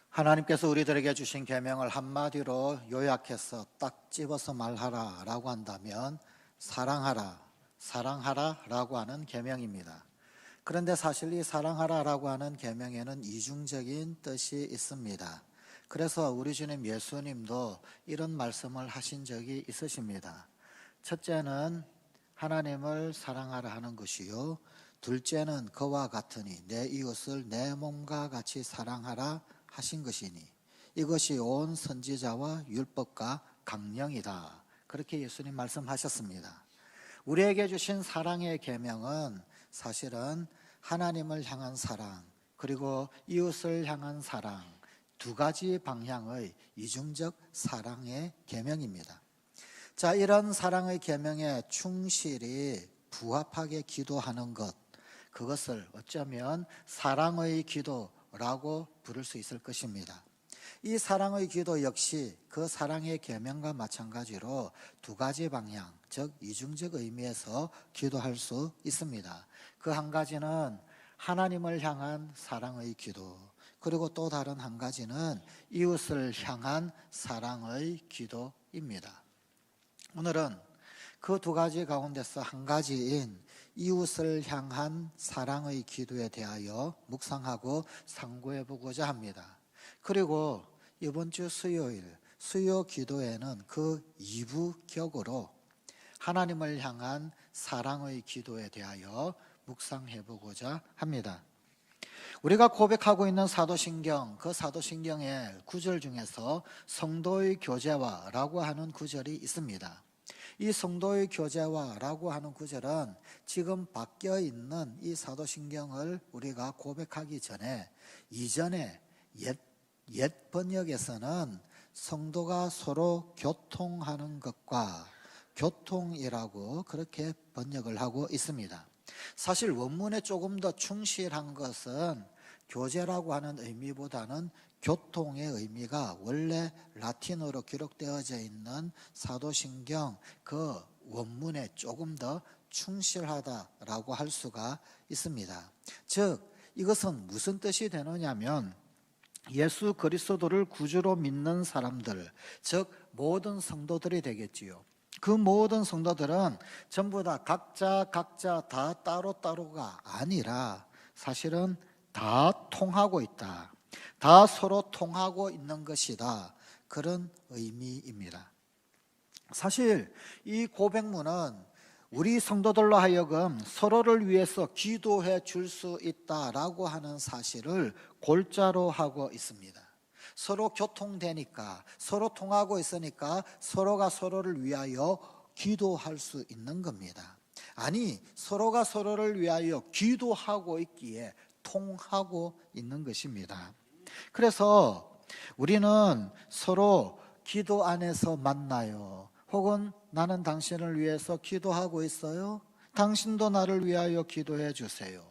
하나님께서 우리들에게 주신 계명을 한마디로 요약해서 딱 집어서 말하라 라고 한다면 사랑하라, 사랑하라 라고 하는 계명입니다. 그런데 사실 이 사랑하라 라고 하는 계명에는 이중적인 뜻이 있습니다. 그래서 우리 주님 예수님도 이런 말씀을 하신 적이 있으십니다. 첫째는 하나님을 사랑하라 하는 것이요, 둘째는 그와 같으니 내 이웃을 내 몸과 같이 사랑하라 하신 것이니 이것이 온 선지자와 율법과 강령이다. 그렇게 예수님 말씀하셨습니다. 우리에게 주신 사랑의 계명은 사실은 하나님을 향한 사랑 그리고 이웃을 향한 사랑, 두 가지 방향의 이중적 사랑의 계명입니다. 자, 이런 사랑의 계명에 충실히 부합하게 기도하는 것, 그것을 어쩌면 사랑의 기도라고 부를 수 있을 것입니다. 이 사랑의 기도 역시 그 사랑의 계명과 마찬가지로 두 가지 방향, 즉 이중적 의미에서 기도할 수 있습니다. 그 한 가지는 하나님을 향한 사랑의 기도, 그리고 또 다른 한 가지는 이웃을 향한 사랑의 기도입니다. 오늘은 그 두 가지 가운데서 한 가지인 이웃을 향한 사랑의 기도에 대하여 묵상하고 상고해 보고자 합니다. 그리고 이번 주 수요일 수요 기도에는 그 2부 격으로 하나님을 향한 사랑의 기도에 대하여 묵상해 보고자 합니다. 우리가 고백하고 있는 사도신경, 그 사도신경의 구절 중에서 성도의 교제와라고 하는 구절이 있습니다. 이 성도의 교제와라고 하는 구절은 지금 바뀌어 있는 이 사도신경을 우리가 고백하기 전에 이전에 옛 번역에서는 성도가 서로 교통하는 것과 교통이라고 그렇게 번역을 하고 있습니다. 사실 원문에 조금 더 충실한 것은 교제라고 하는 의미보다는 교통의 의미가 원래 라틴어로 기록되어져 있는 사도신경 그 원문에 조금 더 충실하다라고 할 수가 있습니다. 즉 이것은 무슨 뜻이 되느냐면 예수 그리스도를 구주로 믿는 사람들, 즉 모든 성도들이 되겠지요. 그 모든 성도들은 전부 다 각자 다 따로따로가 아니라 사실은 다 통하고 있다, 다 서로 통하고 있는 것이다, 그런 의미입니다. 사실 이 고백문은 우리 성도들로 하여금 서로를 위해서 기도해 줄 수 있다라고 하는 사실을 골자로 하고 있습니다. 서로 교통되니까, 서로 통하고 있으니까 서로가 서로를 위하여 기도할 수 있는 겁니다. 아니, 서로가 서로를 위하여 기도하고 있기에 통하고 있는 것입니다. 그래서 우리는 서로 기도 안에서 만나요. 혹은 나는 당신을 위해서 기도하고 있어요. 당신도 나를 위하여 기도해 주세요.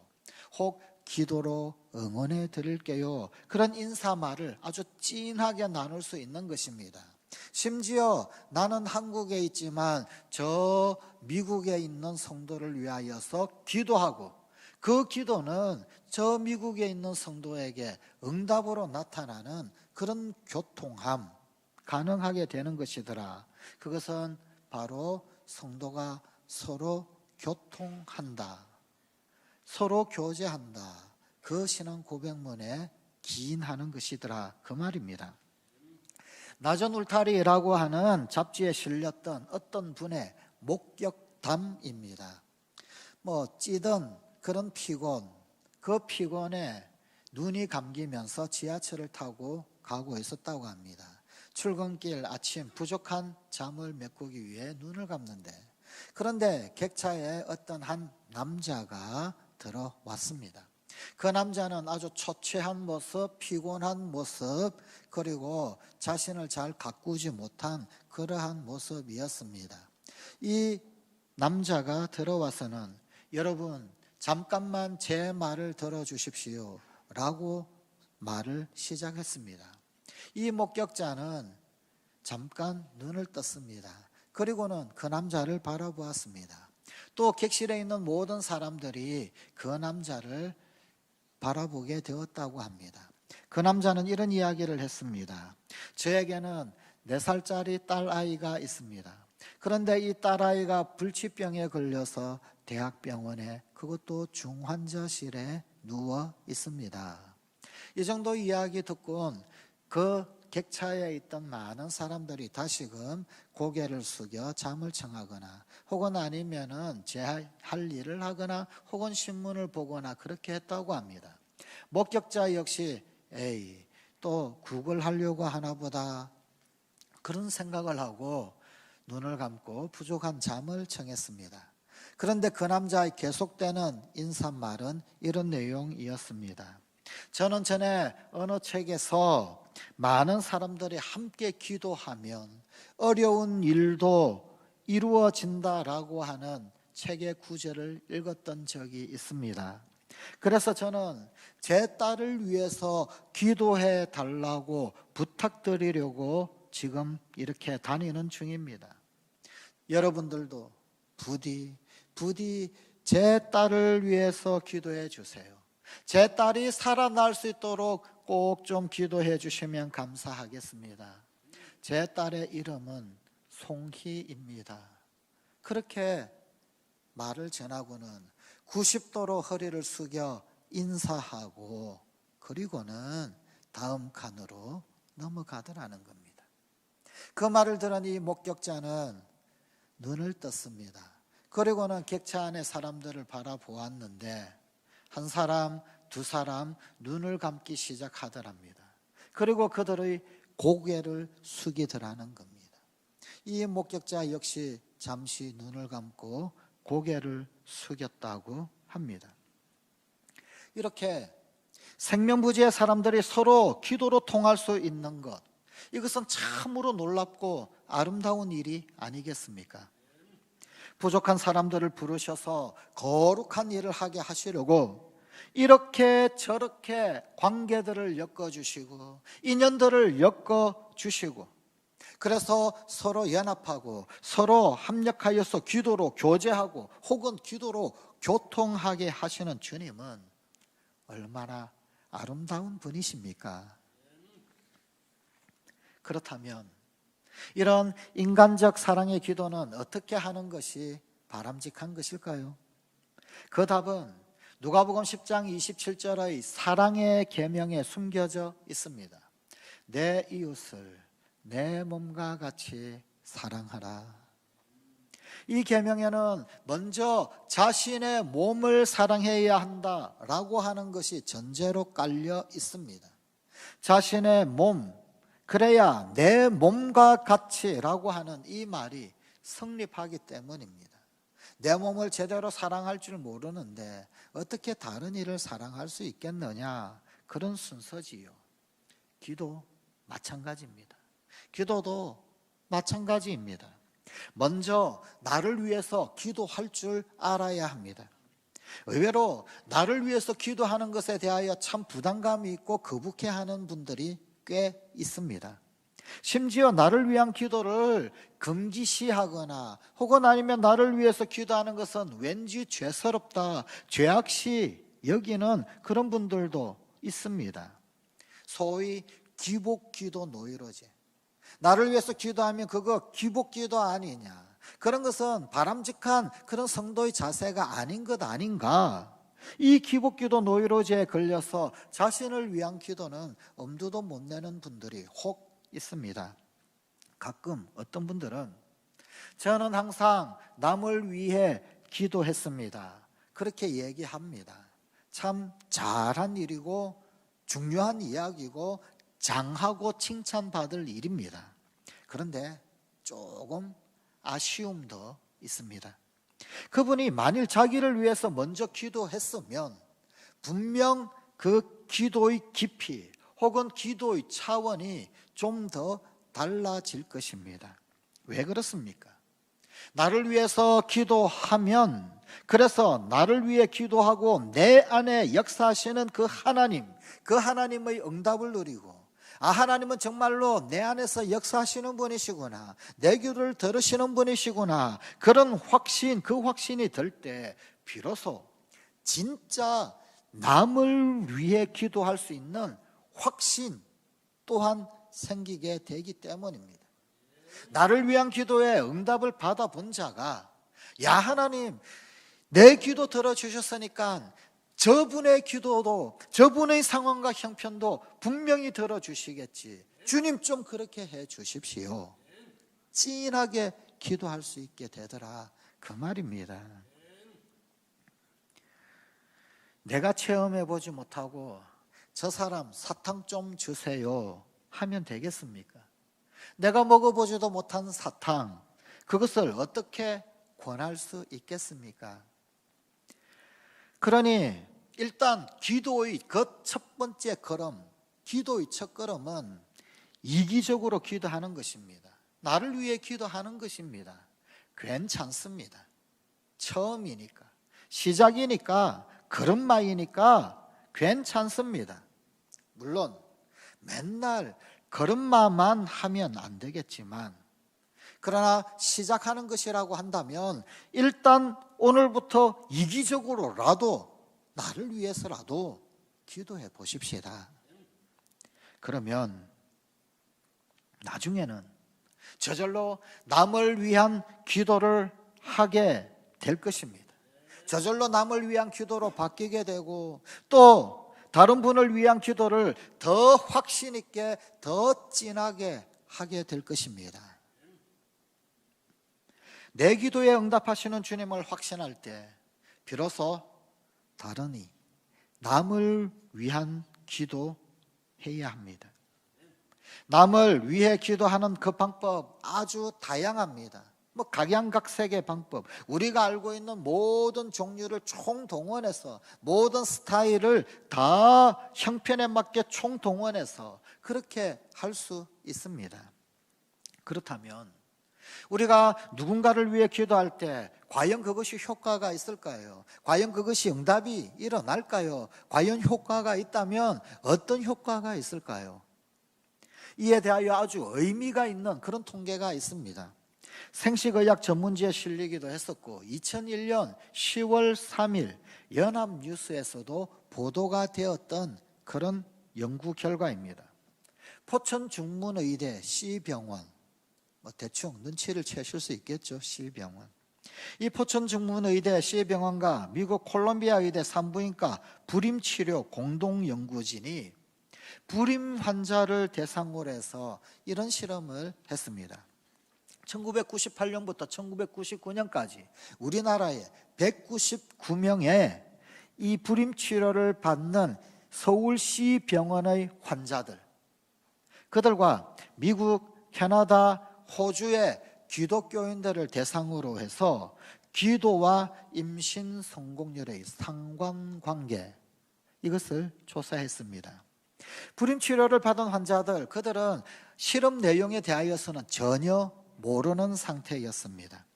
혹 기도로 응원해 드릴게요. 그런 인사말을 아주 진하게 나눌 수 있는 것입니다. 심지어 나는 한국에 있지만 저 미국에 있는 성도를 위하여서 기도하고 그 기도는 저 미국에 있는 성도에게 응답으로 나타나는 그런 교통함 가능하게 되는 것이더라. 그것은 바로 성도가 서로 교통한다, 서로 교제한다, 그 신앙 고백문에 기인하는 것이더라, 그 말입니다. 낮은 울타리라고 하는 잡지에 실렸던 어떤 분의 목격담입니다. 찌든 그런 피곤, 그 피곤에 눈이 감기면서 지하철을 타고 가고 있었다고 합니다. 출근길 아침 부족한 잠을 메꾸기 위해 눈을 감는데, 그런데 객차에 어떤 한 남자가 들어왔습니다. 그 남자는 아주 초췌한 모습, 피곤한 모습, 그리고 자신을 잘 가꾸지 못한 그러한 모습이었습니다. 이 남자가 들어와서는 여러분 잠깐만 제 말을 들어주십시오 라고 말을 시작했습니다. 이 목격자는 잠깐 눈을 떴습니다. 그리고는 그 남자를 바라보았습니다. 또 객실에 있는 모든 사람들이 그 남자를 바라보게 되었다고 합니다. 그 그 남자는 이런 이야기를 했습니다. 저에게는 4살짜리 딸아이가 있습니다. 그런데 이 딸아이가 불치병에 걸려서 대학병원에, 그것도 중환자실에 누워 있습니다. 이 정도 이야기 듣고는 그 객차에 있던 많은 사람들이 다시금 고개를 숙여 잠을 청하거나 혹은 아니면은 제 할 일을 하거나 혹은 신문을 보거나 그렇게 했다고 합니다. 목격자 역시 에이, 또 구걸하려고 하나 보다, 그런 생각을 하고 눈을 감고 부족한 잠을 청했습니다. 그런데 그 남자의 계속되는 인사말은 이런 내용이었습니다. 저는 전에 어느 책에서 많은 사람들이 함께 기도하면 어려운 일도 이루어진다라고 하는 책의 구절을 읽었던 적이 있습니다. 그래서 저는 제 딸을 위해서 기도해 달라고 부탁드리려고 지금 이렇게 다니는 중입니다. 여러분들도 부디 제 딸을 위해서 기도해 주세요. 제 딸이 살아날 수 있도록 꼭 좀 기도해 주시면 감사하겠습니다. 제 딸의 이름은 송희입니다. 그렇게 말을 전하고는 90도로 허리를 숙여 인사하고 그리고는 다음 칸으로 넘어가더라는 겁니다. 그 말을 들은 이 목격자는 눈을 떴습니다. 그리고는 객차 안에 사람들을 바라보았는데 한 사람, 두 사람 눈을 감기 시작하더랍니다. 그리고 그들의 고개를 숙이더라는 겁니다. 이 목격자 역시 잠시 눈을 감고 고개를 숙였다고 합니다. 이렇게 생명부지의 사람들이 서로 기도로 통할 수 있는 것, 이것은 참으로 놀랍고 아름다운 일이 아니겠습니까? 부족한 사람들을 부르셔서 거룩한 일을 하게 하시려고 이렇게 저렇게 관계들을 엮어주시고 인연들을 엮어주시고, 그래서 서로 연합하고 서로 합력하여서 기도로 교제하고 혹은 기도로 교통하게 하시는 주님은 얼마나 아름다운 분이십니까? 그렇다면 이런 인간적 사랑의 기도는 어떻게 하는 것이 바람직한 것일까요? 그 답은 누가복음 10장 27절의 사랑의 계명에 숨겨져 있습니다. 내 이웃을 내 몸과 같이 사랑하라. 이 계명에는 먼저 자신의 몸을 사랑해야 한다라고 하는 것이 전제로 깔려 있습니다. 자신의 몸, 그래야 내 몸과 같이라고 하는 이 말이 성립하기 때문입니다. 내 몸을 제대로 사랑할 줄 모르는데 어떻게 다른 이를 사랑할 수 있겠느냐, 그런 순서지요. 기도 마찬가지입니다. 기도도 마찬가지입니다. 먼저 나를 위해서 기도할 줄 알아야 합니다. 의외로 나를 위해서 기도하는 것에 대하여 참 부담감이 있고 거북해하는 분들이 꽤 있습니다. 심지어 나를 위한 기도를 금기시하거나 혹은 아니면 나를 위해서 기도하는 것은 왠지 죄스럽다, 죄악시 여기는 그런 분들도 있습니다. 소위 기복기도 노이로제, 나를 위해서 기도하면 그거 기복기도 아니냐, 그런 것은 바람직한 그런 성도의 자세가 아닌 것 아닌가. 이 기복기도 노이로제에 걸려서 자신을 위한 기도는 엄두도 못 내는 분들이 혹 있습니다. 가끔 어떤 분들은 저는 항상 남을 위해 기도했습니다, 그렇게 얘기합니다. 참 잘한 일이고 중요한 이야기고 장하고 칭찬받을 일입니다. 그런데 조금 아쉬움도 있습니다. 그분이 만일 자기를 위해서 먼저 기도했으면 분명 그 기도의 깊이 혹은 기도의 차원이 좀 더 달라질 것입니다. 왜 그렇습니까? 나를 위해서 기도하면, 그래서 나를 위해 기도하고 내 안에 역사하시는 그 하나님, 그 하나님의 응답을 누리고, 아, 하나님은 정말로 내 안에서 역사하시는 분이시구나, 내 기도를 들으시는 분이시구나, 그런 확신, 그 확신이 들 때 비로소 진짜 남을 위해 기도할 수 있는 확신 또한 생기게 되기 때문입니다. 나를 위한 기도에 응답을 받아본 자가 야 하나님 내 기도 들어주셨으니까 저분의 기도도 저분의 상황과 형편도 분명히 들어주시겠지. 주님 좀 그렇게 해 주십시오. 찐하게 기도할 수 있게 되더라 그 말입니다. 내가 체험해보지 못하고 저 사람 사탕 좀 주세요 하면 되겠습니까? 내가 먹어보지도 못한 사탕 그것을 어떻게 권할 수 있겠습니까? 그러니 일단 기도의 그 첫 번째 걸음, 기도의 첫 걸음은 이기적으로 기도하는 것입니다. 나를 위해 기도하는 것입니다. 괜찮습니다. 처음이니까, 시작이니까, 걸음마이니까 괜찮습니다. 물론 맨날 걸음마만 하면 안 되겠지만, 그러나 시작하는 것이라고 한다면 일단 오늘부터 이기적으로라도 나를 위해서라도 기도해 보십시다. 그러면 나중에는 저절로 남을 위한 기도를 하게 될 것입니다. 저절로 남을 위한 기도로 바뀌게 되고 또 다른 분을 위한 기도를 더 확신 있게 더 진하게 하게 될 것입니다. 내 기도에 응답하시는 주님을 확신할 때 비로소 다른 이 남을 위한 기도해야 합니다. 남을 위해 기도하는 그 방법 아주 다양합니다. 각양각색의 방법, 우리가 알고 있는 모든 종류를 총동원해서 모든 스타일을 다 형편에 맞게 총동원해서 그렇게 할 수 있습니다. 그렇다면 우리가 누군가를 위해 기도할 때 과연 그것이 효과가 있을까요? 과연 그것이 응답이 일어날까요? 과연 효과가 있다면 어떤 효과가 있을까요? 이에 대하여 아주 의미가 있는 그런 통계가 있습니다. 생식의학 전문지에 실리기도 했었고 2001년 10월 3일 연합뉴스에서도 보도가 되었던 그런 연구 결과입니다. 포천중문의대 C병원, 대충 눈치를 채실 수 있겠죠. C병원. 이 포천중문의대 C병원과 미국 콜롬비아의대 산부인과 불임치료 공동연구진이 불임 환자를 대상으로 해서 이런 실험을 했습니다. 1998년부터 1999년까지 우리나라에 199명의 이 불임 치료를 받는 서울시 병원의 환자들, 그들과 미국, 캐나다, 호주의 기독교인들을 대상으로 해서 기도와 임신 성공률의 상관관계, 이것을 조사했습니다. 불임 치료를 받은 환자들, 그들은 실험 내용에 대하여서는 전혀 모르는 상태였습니다.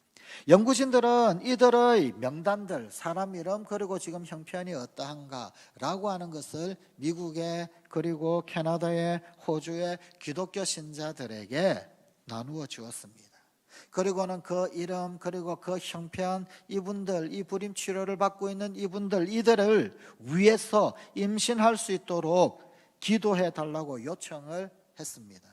연구진들은 이들의 명단들, 사람 이름 그리고 지금 형편이 어떠한가라고 하는 것을 미국의 그리고 캐나다의 호주의 기독교 신자들에게 나누어 주었습니다. 그리고는 그 이름 그리고 그 형편, 이분들, 이 불임 치료를 받고 있는 이분들, 이들을 위해서 임신할 수 있도록 기도해 달라고 요청을 했습니다.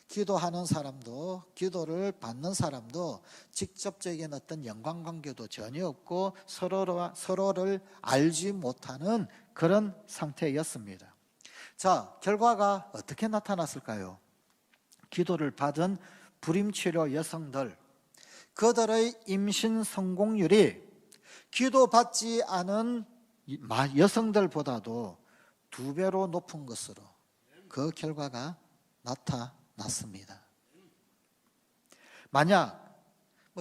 기도하는 사람도 기도를 받는 사람도 직접적인 어떤 연관관계도 전혀 없고 서로를 알지 못하는 그런 상태였습니다. 자, 결과가 어떻게 나타났을까요? 기도를 받은 불임치료 여성들, 그들의 임신 성공률이 기도받지 않은 여성들보다도 2배로 높은 것으로 그 결과가 나타났습니다. 만약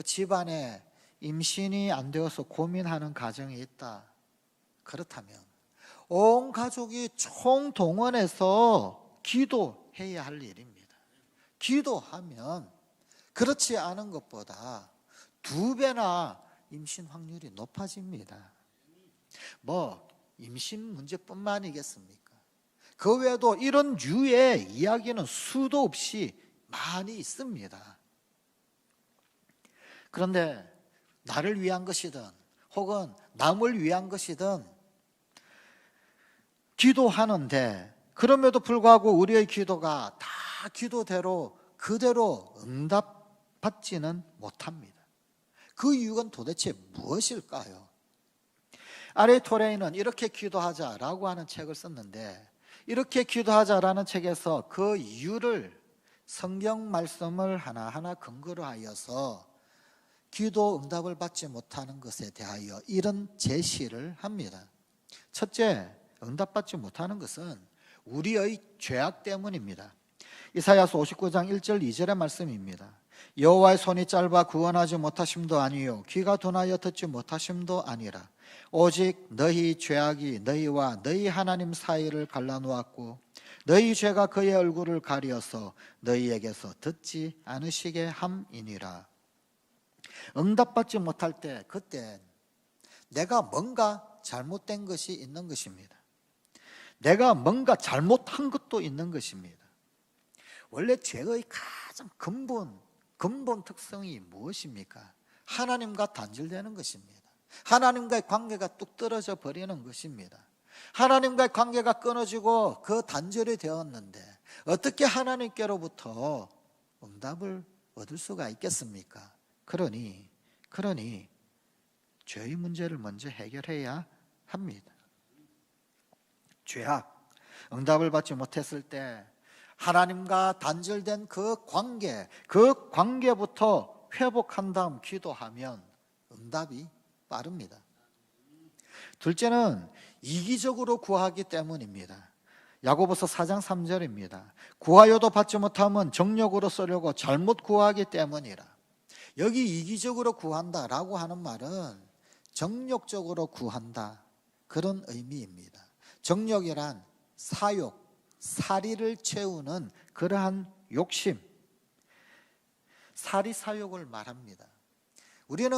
집안에 임신이 안 되어서 고민하는 가정이 있다, 그렇다면 온 가족이 총동원해서 기도해야 할 일입니다. 기도하면 그렇지 않은 것보다 2배나 임신 확률이 높아집니다. 임신 문제뿐만이겠습니까? 그 외에도 이런 류의 이야기는 수도 없이 많이 있습니다. 그런데 나를 위한 것이든 혹은 남을 위한 것이든 기도하는데 그럼에도 불구하고 우리의 기도가 다 기도대로 그대로 응답받지는 못합니다. 그 이유는 도대체 무엇일까요? R.A. 토레이는 이렇게 기도하자라고 하는 책을 썼는데, 이렇게 기도하자라는 책에서 그 이유를 성경 말씀을 하나하나 근거로 하여서 기도 응답을 받지 못하는 것에 대하여 이런 제시를 합니다. 첫째, 응답받지 못하는 것은 우리의 죄악 때문입니다. 이사야서 59장 1절 2절의 말씀입니다. 여호와의 손이 짧아 구원하지 못하심도 아니요 귀가 둔하여 듣지 못하심도 아니라 오직 너희 죄악이 너희와 너희 하나님 사이를 갈라놓았고 너희 죄가 그의 얼굴을 가리어서 너희에게서 듣지 않으시게 함이니라. 응답받지 못할 때, 그때 내가 뭔가 잘못된 것이 있는 것입니다. 내가 뭔가 잘못한 것도 있는 것입니다. 원래 죄의 가장 근본 특성이 무엇입니까? 하나님과 단절되는 것입니다. 하나님과의 관계가 뚝 떨어져 버리는 것입니다. 하나님과의 관계가 끊어지고 그 단절이 되었는데 어떻게 하나님께로부터 응답을 얻을 수가 있겠습니까? 그러니 죄의 문제를 먼저 해결해야 합니다. 죄악, 응답을 받지 못했을 때 하나님과 단절된 그 관계부터 회복한 다음 기도하면 응답이 빠릅니다. 둘째는 이기적으로 구하기 때문입니다. 야고보서 4장 3절입니다. 구하여도 받지 못하면 정욕으로 쓰려고 잘못 구하기 때문이라. 여기 이기적으로 구한다라고 하는 말은 정욕적으로 구한다, 그런 의미입니다. 정욕이란 사욕, 사리를 채우는 그러한 욕심, 사리사욕을 말합니다. 우리는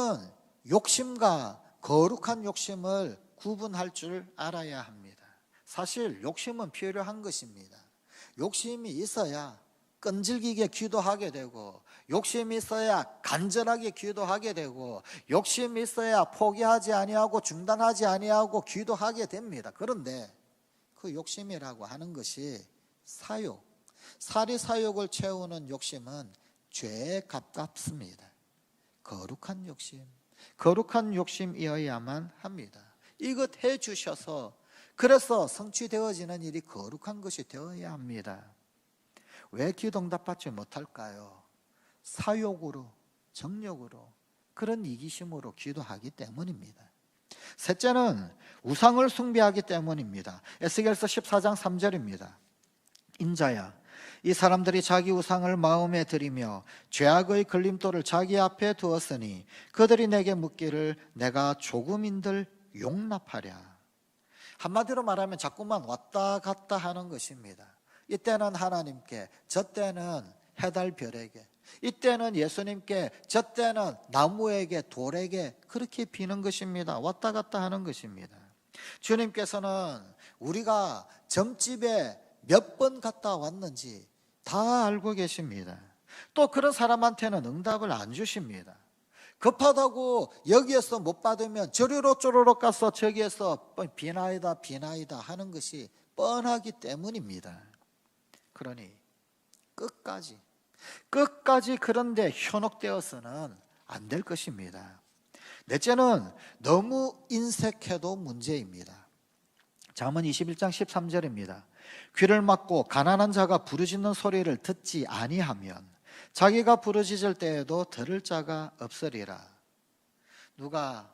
욕심과 거룩한 욕심을 구분할 줄 알아야 합니다. 사실 욕심은 필요한 것입니다. 욕심이 있어야 끈질기게 기도하게 되고, 욕심이 있어야 간절하게 기도하게 되고, 욕심이 있어야 포기하지 아니하고 중단하지 아니하고 기도하게 됩니다. 그런데 그 욕심이라고 하는 것이 사욕, 사리사욕을 채우는 욕심은 죄에 가깝습니다. 거룩한 욕심이어야만 합니다. 이것 해주셔서, 그래서 성취되어지는 일이 거룩한 것이 되어야 합니다. 왜 기도 응답받지 못할까요? 사욕으로, 정욕으로, 그런 이기심으로 기도하기 때문입니다. 셋째는 우상을 숭배하기 때문입니다. 에스겔서 14장 3절입니다. 인자야, 이 사람들이 자기 우상을 마음에 들이며 죄악의 걸림돌을 자기 앞에 두었으니 그들이 내게 묻기를 내가 조금인들 용납하랴. 한마디로 말하면 자꾸만 왔다 갔다 하는 것입니다. 이때는 하나님께, 저때는 해달별에게, 이때는 예수님께, 저때는 나무에게, 돌에게 그렇게 비는 것입니다. 왔다 갔다 하는 것입니다. 주님께서는 우리가 점집에 몇 번 갔다 왔는지 다 알고 계십니다. 또 그런 사람한테는 응답을 안 주십니다. 급하다고 여기에서 못 받으면 저리로 쪼르륵 가서 저기에서 비나이다 하는 것이 뻔하기 때문입니다. 그러니 끝까지 그런데 현혹되어서는 안 될 것입니다. 넷째는 너무 인색해도 문제입니다. 잠언 21장 13절입니다. 귀를 막고 가난한 자가 부르짖는 소리를 듣지 아니하면 자기가 부르짖을 때에도 들을 자가 없으리라. 누가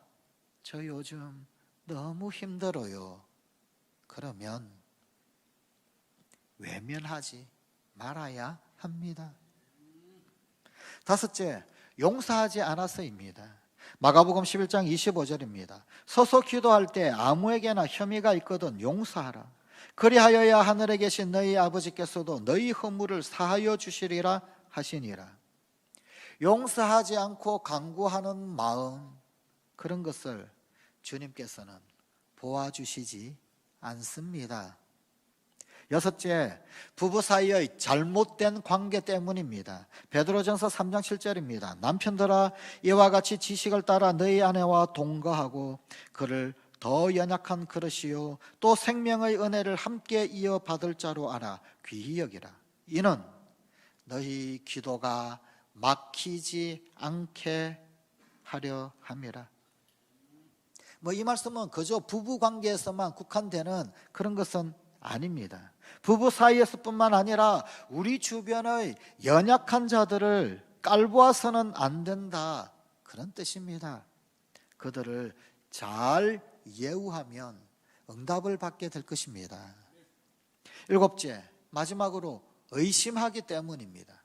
저 요즘 너무 힘들어요, 그러면 외면하지 말아야 합니다. 다섯째, 용서하지 않아서입니다. 마가복음 11장 25절입니다. 서서 기도할 때 아무에게나 혐의가 있거든 용서하라. 그리하여야 하늘에 계신 너희 아버지께서도 너희 허물을 사하여 주시리라 하시니라. 용서하지 않고 간구하는 마음, 그런 것을 주님께서는 보아주시지 않습니다. 여섯째, 부부 사이의 잘못된 관계 때문입니다. 베드로전서 3장 7절입니다. 남편들아, 이와 같이 지식을 따라 너희 아내와 동거하고 그를 더 연약한 그릇이요 또 생명의 은혜를 함께 이어받을 자로 알아 귀히 여기라. 이는 너희 기도가 막히지 않게 하려 함이라. 이 말씀은 그저 부부 관계에서만 국한되는 그런 것은 아닙니다. 부부 사이에서뿐만 아니라 우리 주변의 연약한 자들을 깔보아서는 안 된다, 그런 뜻입니다. 그들을 잘 예우하면 응답을 받게 될 것입니다. 일곱째, 마지막으로 의심하기 때문입니다.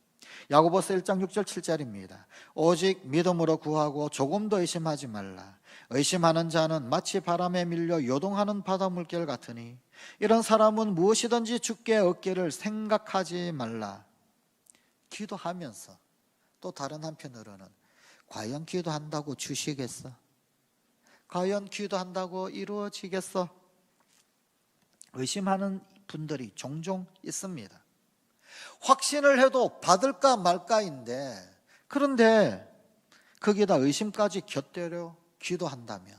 야고보서 1장 6절 7절입니다. 오직 믿음으로 구하고 조금도 의심하지 말라. 의심하는 자는 마치 바람에 밀려 요동하는 바다 물결 같으니 이런 사람은 무엇이든지 주께 얻기를 생각하지 말라. 기도하면서 또 다른 한편으로는 과연 기도한다고 주시겠어? 과연 기도한다고 이루어지겠어? 의심하는 분들이 종종 있습니다. 확신을 해도 받을까 말까인데, 그런데 거기다 의심까지 곁들여 기도한다면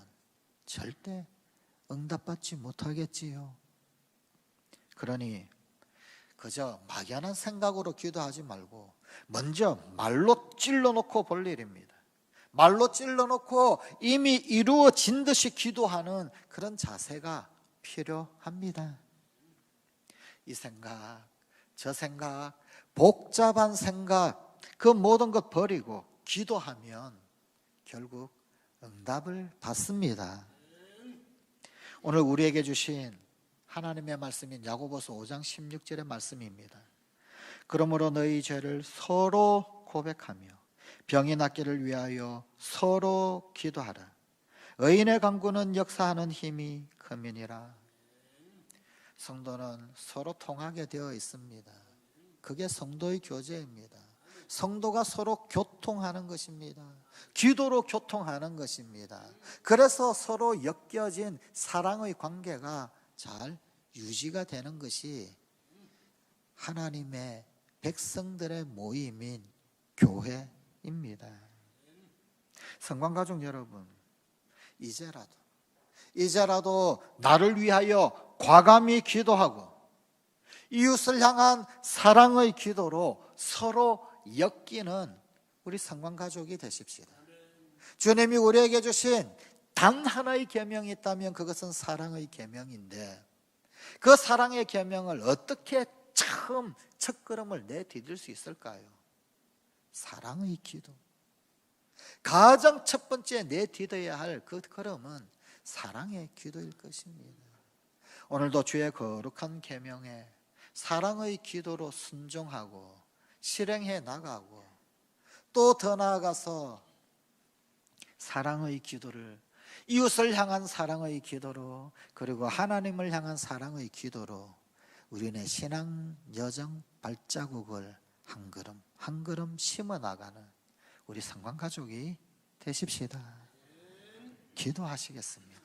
절대 응답받지 못하겠지요. 그러니 그저 막연한 생각으로 기도하지 말고 먼저 말로 찔러놓고 볼 일입니다. 말로 찔러놓고 이미 이루어진 듯이 기도하는 그런 자세가 필요합니다. 이 생각, 저 생각, 복잡한 생각, 그 모든 것 버리고 기도하면 결국 응답을 받습니다. 오늘 우리에게 주신 하나님의 말씀인 야고보서 5장 16절의 말씀입니다. 그러므로 너희 죄를 서로 고백하며 병이 낫기를 위하여 서로 기도하라. 의인의 간구는 역사하는 힘이 큼이니라. 성도는 서로 통하게 되어 있습니다. 그게 성도의 교제입니다. 성도가 서로 교통하는 것입니다. 기도로 교통하는 것입니다. 그래서 서로 엮여진 사랑의 관계가 잘 유지가 되는 것이 하나님의 백성들의 모임인 교회입니다. 성관가족 여러분, 이제라도 나를 위하여 과감히 기도하고 이웃을 향한 사랑의 기도로 서로 엮이는 우리 성관가족이 되십시다. 주님이 우리에게 주신 단 하나의 계명이 있다면 그것은 사랑의 계명인데, 그 사랑의 계명을 어떻게 처음 첫걸음을 내디딜 수 있을까요? 사랑의 기도. 가장 첫 번째 내디뎌야 할 그 걸음은 사랑의 기도일 것입니다. 오늘도 주의 거룩한 계명에 사랑의 기도로 순종하고 실행해 나가고, 또 더 나아가서 사랑의 기도를 이웃을 향한 사랑의 기도로, 그리고 하나님을 향한 사랑의 기도로 우리네 신앙 여정 발자국을 한 걸음 한 걸음 심어 나가는 우리 성관가족이 되십시다. 기도하시겠습니다.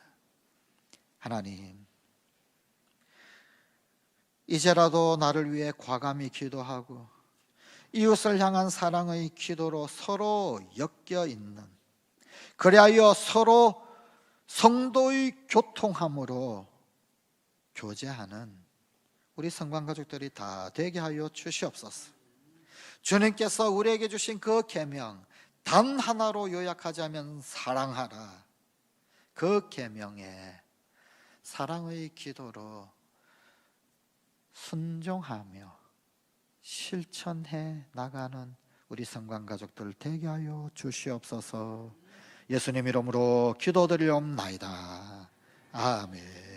하나님, 이제라도 나를 위해 과감히 기도하고 이웃을 향한 사랑의 기도로 서로 엮여 있는, 그리하여 서로 성도의 교통함으로 교제하는 우리 성관가족들이 다 되게 하여 주시옵소서. 주님께서 우리에게 주신 그 계명 단 하나로 요약하자면 사랑하라. 그 계명에 사랑의 기도로 순종하며 실천해 나가는 우리 성관가족들 되게 하여 주시옵소서. 예수님 이름으로 기도드리옵나이다. 아멘.